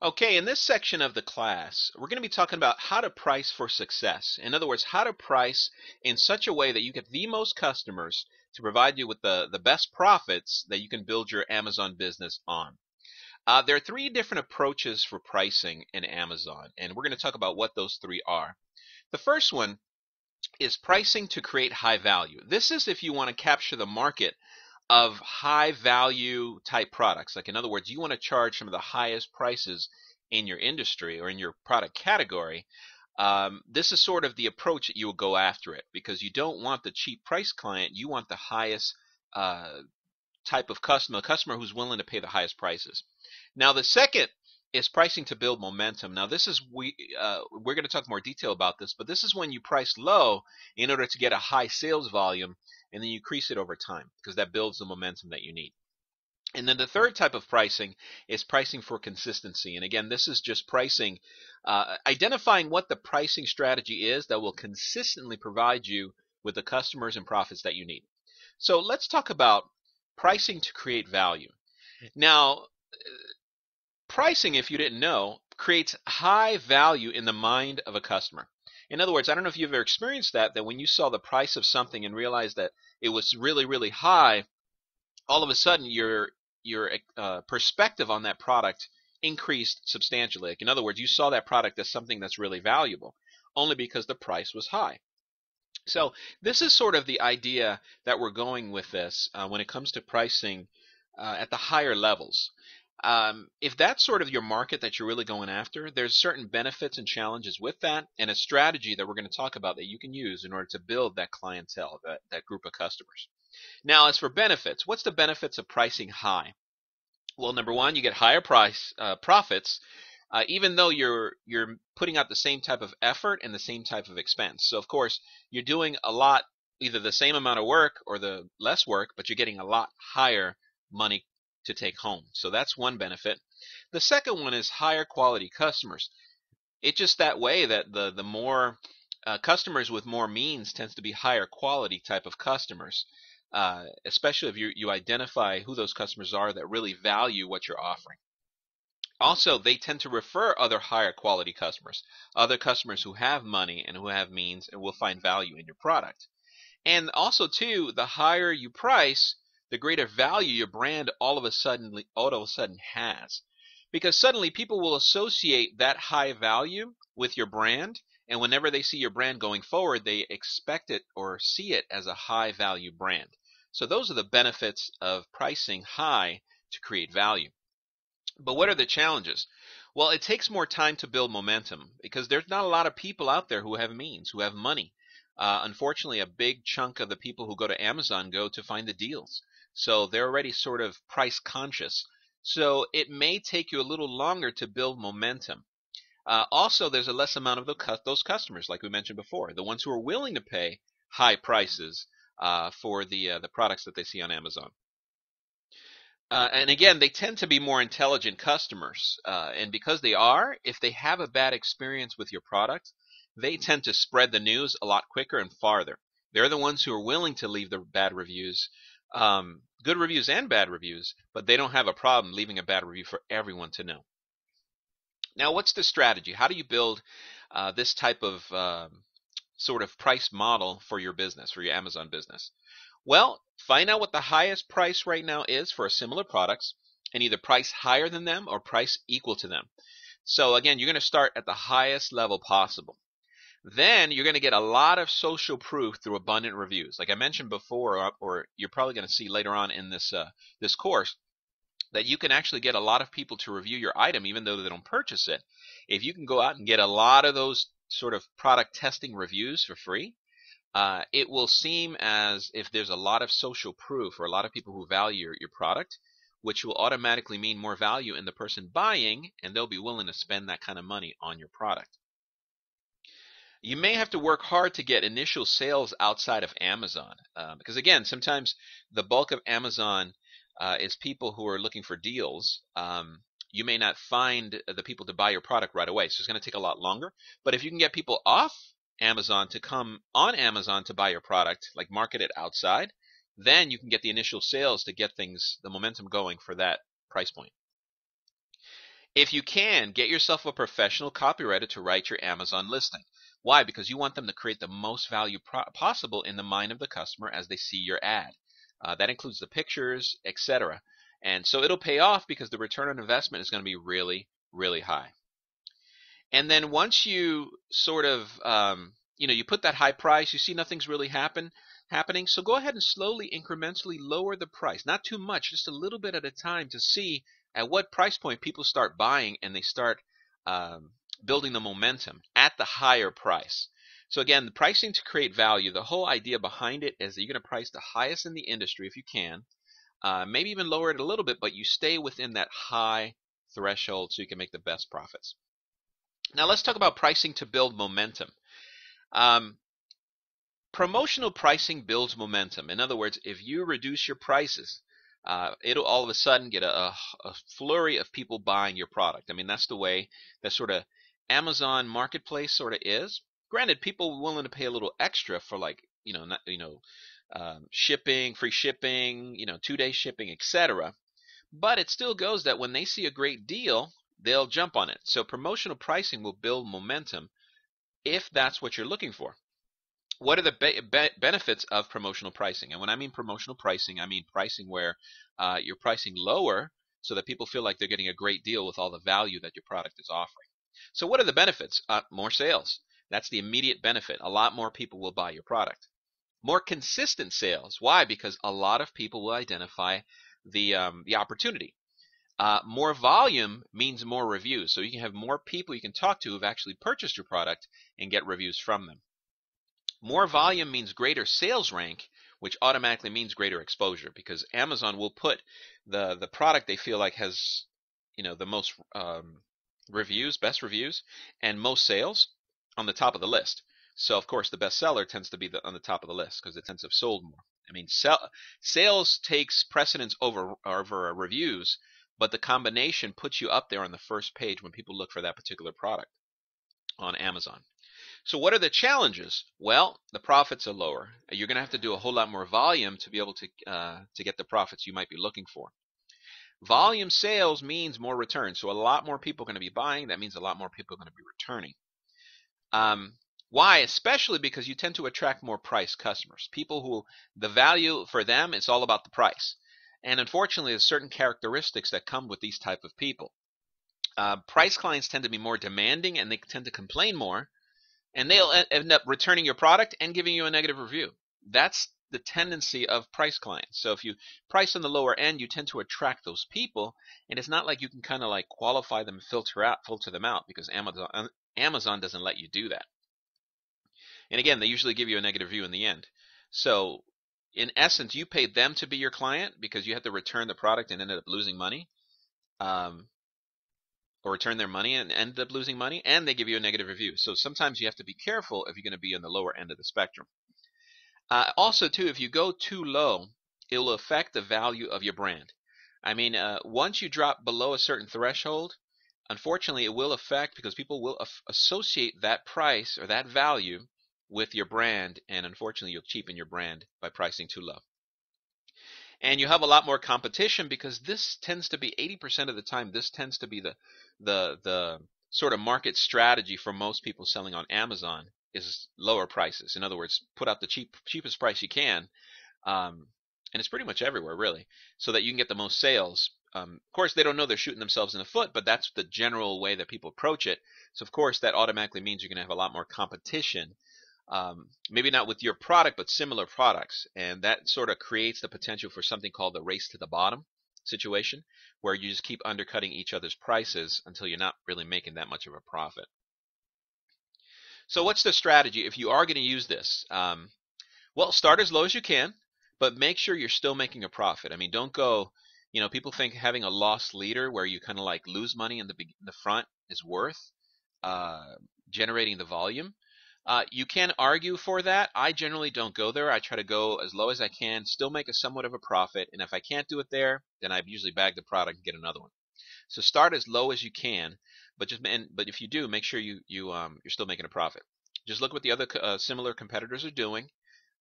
Okay, in this section of the class, we're going to be talking about how to price for success. In other words, how to price in such a way that you get the most customers to provide you with the best profits that you can build your Amazon business on. There are three different approaches for pricing in Amazon, and we're going to talk about what those three are. The first one is pricing to create high value. This is if you want to capture the market of high value type products. Like, in other words, you want to charge some of the highest prices in your industry or in your product category. This is sort of the approach that you will go after it, because you don't want the cheap price client. You want the highest type of customer, a customer who's willing to pay the highest prices. Now, the second is pricing to build momentum. Now, this is we're going to talk more detail about this, but this is when you price low in order to get a high sales volume, and then you increase it over time because that builds the momentum that you need. And then the third type of pricing is pricing for consistency. And again, this is just pricing, identifying what the pricing strategy is that will consistently provide you with the customers and profits that you need. So let's talk about pricing to create value. Now, pricing, if you didn't know, creates high value in the mind of a customer. In other words, I don't know if you've ever experienced that when you saw the price of something and realized that it was really, really high, all of a sudden your perspective on that product increased substantially. Like, in other words, you saw that product as something that's really valuable only because the price was high. So this is sort of the idea that we're going with this when it comes to pricing at the higher levels. If that's sort of your market that you're really going after, there's certain benefits and challenges with that, and a strategy that we're going to talk about that you can use in order to build that clientele, that group of customers. Now, as for benefits, what's the benefits of pricing high? Well, number one, you get higher profits, even though you're putting out the same type of effort and the same type of expense. So, of course, you're doing a lot, either the same amount of work or the less work, but you're getting a lot higher money to take home. So that's one benefit. The second one is higher quality customers. It's just that way that the more customers with more means tends to be higher quality type of customers, especially if you identify who those customers are that really value what you're offering. Also, they tend to refer other higher quality customers, other customers who have money and who have means and will find value in your product. And also, too, the higher you price, the greater value your brand all of a sudden has. Because suddenly people will associate that high value with your brand, and whenever they see your brand going forward, they expect it or see it as a high value brand. So those are the benefits of pricing high to create value. But what are the challenges? Well, it takes more time to build momentum because there's not a lot of people out there who have means, who have money. Unfortunately, a big chunk of the people who go to Amazon go to find the deals. So they're already sort of price conscious. So it may take you a little longer to build momentum. Also, there's a less amount of those customers, like we mentioned before, the ones who are willing to pay high prices for the products that they see on Amazon. And again, they tend to be more intelligent customers. And because they are, if they have a bad experience with your product, they tend to spread the news a lot quicker and farther. They're the ones who are willing to leave the bad reviews, good reviews and bad reviews, but they don't have a problem leaving a bad review for everyone to know. Now, what's the strategy? How do you build this type of sort of price model for your business, for your Amazon business? Well, find out what the highest price right now is for similar products and either price higher than them or price equal to them. So again, you're going to start at the highest level possible. Then you're going to get a lot of social proof through abundant reviews. Like I mentioned before, or you're probably going to see later on in this course, that you can actually get a lot of people to review your item even though they don't purchase it. If you can go out and get a lot of those sort of product testing reviews for free, it will seem as if there's a lot of social proof or a lot of people who value your product, which will automatically mean more value in the person buying, and they'll be willing to spend that kind of money on your product. You may have to work hard to get initial sales outside of Amazon because, again, sometimes the bulk of Amazon is people who are looking for deals. You may not find the people to buy your product right away, so it's going to take a lot longer. But if you can get people off Amazon to come on Amazon to buy your product, like market it outside, then you can get the initial sales to get the momentum going for that price point. If you can, get yourself a professional copywriter to write your Amazon listing. Why? Because you want them to create the most value possible in the mind of the customer as they see your ad. That includes the pictures, etc. And so it'll pay off because the return on investment is going to be really, really high. And then once you sort of, you put that high price, you see nothing's really happening. So go ahead and slowly, incrementally lower the price. Not too much, just a little bit at a time to see at what price point people start buying and they start building the momentum at the higher price. So again, the pricing to create value, the whole idea behind it is that you're going to price the highest in the industry if you can. Maybe even lower it a little bit, but you stay within that high threshold so you can make the best profits. Now let's talk about pricing to build momentum. Promotional pricing builds momentum. In other words, if you reduce your prices, it'll all of a sudden get a flurry of people buying your product. I mean, that's the way that sort of Amazon marketplace sort of is. Granted, people are willing to pay a little extra for shipping, free shipping, 2-day shipping, etc. But it still goes that when they see a great deal, they'll jump on it. So promotional pricing will build momentum if that's what you're looking for. What are the benefits of promotional pricing? And when I mean promotional pricing, I mean pricing where you're pricing lower so that people feel like they're getting a great deal with all the value that your product is offering. So what are the benefits? More sales. That's the immediate benefit. A lot more people will buy your product. More consistent sales. Why? Because a lot of people will identify the opportunity. More volume means more reviews. So you can have more people you can talk to who've actually purchased your product and get reviews from them. More volume means greater sales rank, which automatically means greater exposure because Amazon will put the product they feel like has the most reviews, best reviews, and most sales on the top of the list. So of course the bestseller tends to be on the top of the list because it tends to have sold more. I mean, sales takes precedence over reviews, but the combination puts you up there on the first page when people look for that particular product on Amazon. So what are the challenges? Well, the profits are lower. You're going to have to do a whole lot more volume to be able to get the profits you might be looking for. Volume sales means more returns. So a lot more people are going to be buying. That means a lot more people are going to be returning. Why? Especially because you tend to attract more price customers. People who the value for them is all about the price. And unfortunately, there's certain characteristics that come with these type of people. Price clients tend to be more demanding and they tend to complain more. And they'll end up returning your product and giving you a negative review. That's the tendency of price clients. So if you price on the lower end, you tend to attract those people. And it's not like you can kind of like qualify them, filter them out because Amazon doesn't let you do that. And again, they usually give you a negative review in the end. So in essence, you paid them to be your client because you had to return the product and ended up losing money. Or return their money and end up losing money, and they give you a negative review. So sometimes you have to be careful if you're going to be on the lower end of the spectrum. Also, too, if you go too low, it will affect the value of your brand. I mean, once you drop below a certain threshold, unfortunately, it will affect because people will associate that price or that value with your brand, and unfortunately, you'll cheapen your brand by pricing too low. And you have a lot more competition because this tends to be 80% of the time. This tends to be the sort of market strategy for most people selling on Amazon is lower prices. In other words, put out the cheapest price you can, and it's pretty much everywhere really, so that you can get the most sales. Of course, they don't know they're shooting themselves in the foot, but that's the general way that people approach it. So of course, that automatically means you're going to have a lot more competition. Maybe not with your product, but similar products. And that sort of creates the potential for something called the race to the bottom situation, where you just keep undercutting each other's prices until you're not really making that much of a profit. So what's the strategy if you are going to use this? Well, start as low as you can, but make sure you're still making a profit. I mean, don't go, people think having a loss leader where you kind of like lose money in the front is worth generating the volume. You can argue for that. I generally don't go there. I try to go as low as I can, still make a somewhat of a profit. And if I can't do it there, then I usually bag the product and get another one. So start as low as you can, but if you do, make sure you're still making a profit. Just look what the other similar competitors are doing,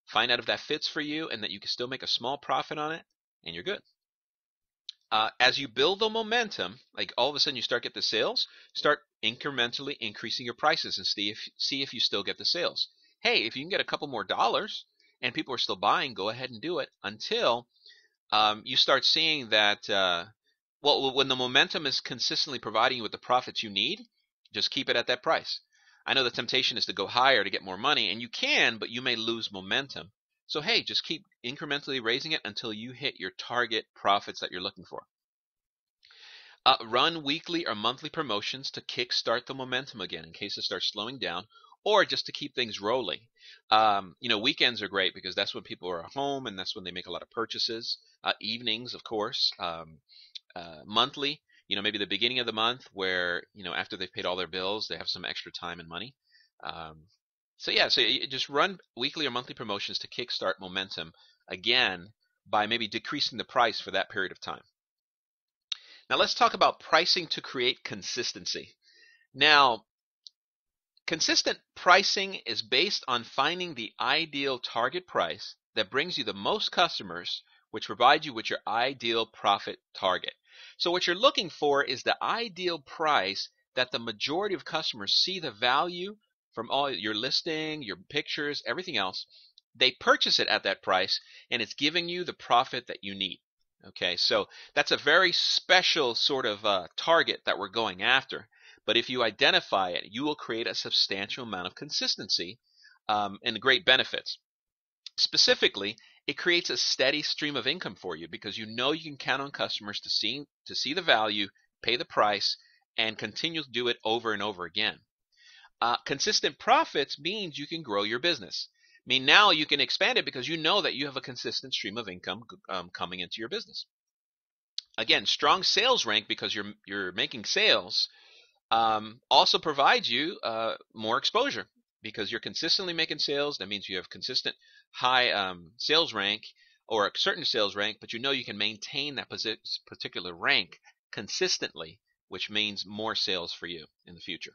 find out if that fits for you and that you can still make a small profit on it, and you're good. As you build the momentum, like all of a sudden you start get the sales, start incrementally increasing your prices and see if you still get the sales. Hey, if you can get a couple more dollars and people are still buying, go ahead and do it until you start seeing that. Well, when the momentum is consistently providing you with the profits you need, just keep it at that price. I know the temptation is to go higher to get more money, and you can, but you may lose momentum. So hey, just keep incrementally raising it until you hit your target profits that you're looking for. Run weekly or monthly promotions to kickstart the momentum again in case it starts slowing down, or just to keep things rolling. Weekends are great because that's when people are at home and that's when they make a lot of purchases. Evenings, of course. Monthly, maybe the beginning of the month where, after they've paid all their bills, they have some extra time and money. So you just run weekly or monthly promotions to kickstart momentum again by maybe decreasing the price for that period of time. Now let's talk about pricing to create consistency. Now, consistent pricing is based on finding the ideal target price that brings you the most customers, which provide you with your ideal profit target. So what you're looking for is the ideal price that the majority of customers see the value from all your listing, your pictures, everything else. They purchase it at that price, and it's giving you the profit that you need. Okay, so that's a very special sort of target that we're going after. But if you identify it, you will create a substantial amount of consistency and great benefits. Specifically, it creates a steady stream of income for you because you know you can count on customers to see the value, pay the price, and continue to do it over and over again. Consistent profits means you can grow your business. I mean, now you can expand it because you know that you have a consistent stream of income coming into your business. Again, strong sales rank because you're making sales also provides you more exposure because you're consistently making sales. That means you have consistent high sales rank or a certain sales rank, but you know you can maintain that particular rank consistently, which means more sales for you in the future.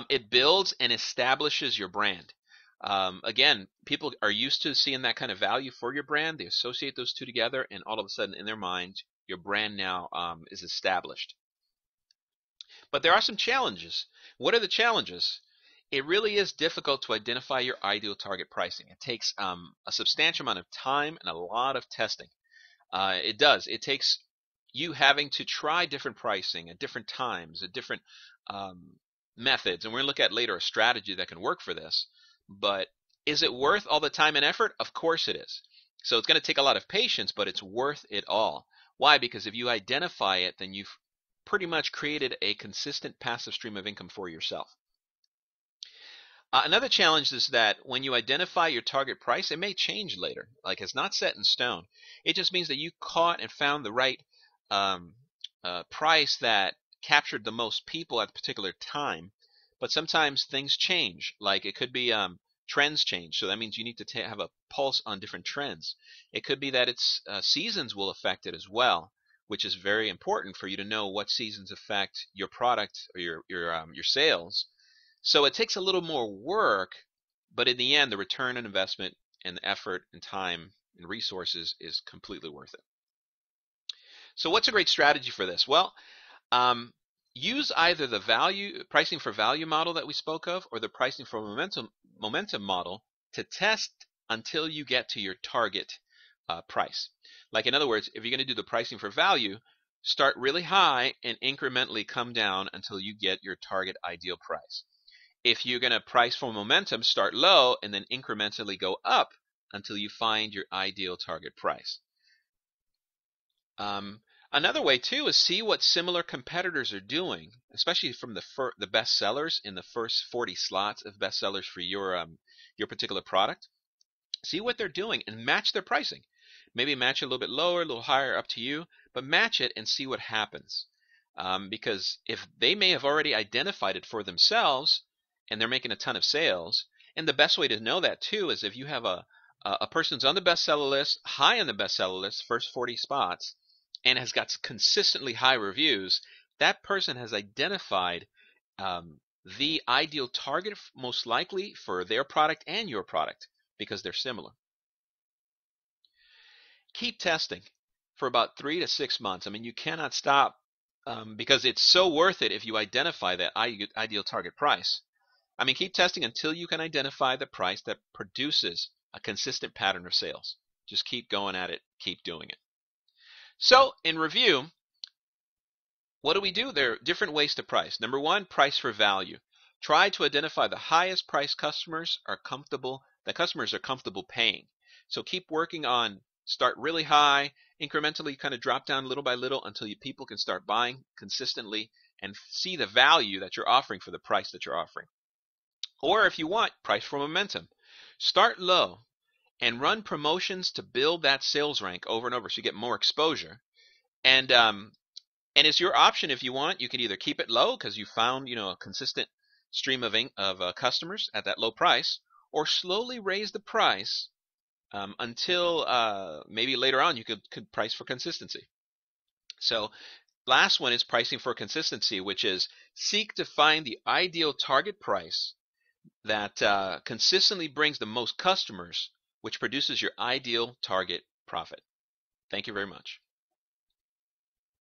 It builds and establishes your brand. Again, people are used to seeing that kind of value for your brand. They associate those two together, and all of a sudden in their mind, your brand now is established. But there are some challenges. What are the challenges? It really is difficult to identify your ideal target pricing. It takes a substantial amount of time and a lot of testing. It does. It takes you having to try different pricing at different times, at different methods. And we're going to look at later a strategy that can work for this. But is it worth all the time and effort? Of course it is. So it's going to take a lot of patience, but it's worth it all. Why? Because if you identify it, then you've pretty much created a consistent passive stream of income for yourself. Another challenge is that when you identify your target price, it may change later. Like it's not set in stone. It just means that you caught and found the right price that captured the most people at a particular time. But sometimes things change. Like it could be trends change. So that means you need to have a pulse on different trends. It could be that it's seasons will affect it as well, which is very important for you to know what seasons affect your product or your sales. So it takes a little more work, but in the end, the return on investment and the effort and time and resources is completely worth it. So what's a great strategy for this? Well, use either the pricing for value model that we spoke of or the pricing for momentum model to test until you get to your target price. Like in other words, if you're going to do the pricing for value, start really high and incrementally come down until you get your target ideal price. If you're going to price for momentum, start low and then incrementally go up until you find your ideal target price. Another way too is see what similar competitors are doing, especially from the best sellers in the first 40 slots of best sellers for your particular product. See what they're doing and match their pricing. Maybe match it a little bit lower, a little higher, up to you, but match it and see what happens. Because if they may have already identified it for themselves and they're making a ton of sales, and the best way to know that too is if you have a person's on the bestseller list, high on the bestseller list, first 40 spots, and has got consistently high reviews, that person has identified the ideal target most likely for their product and your product because they're similar. Keep testing. for about 3 to 6 months. I mean, you cannot stop because it's so worth it if you identify that ideal target price. I mean, keep testing until you can identify the price that produces a consistent pattern of sales. Just keep going at it, keep doing it. So, in review, what do we do? There are different ways to price. Number one, price for value. Try to identify the highest price customers are comfortable paying. So keep working on start really high, incrementally kind of drop down little by little until people can start buying consistently and see the value that you're offering for the price that you're offering. Or if you want, price for momentum. Start low and run promotions to build that sales rank over and over so you get more exposure. And it's your option if you want. You can either keep it low because you found a consistent stream of customers at that low price, or slowly raise the price until maybe later on you could price for consistency. So last one is pricing for consistency, which is seek to find the ideal target price that consistently brings the most customers, which produces your ideal target profit. Thank you very much.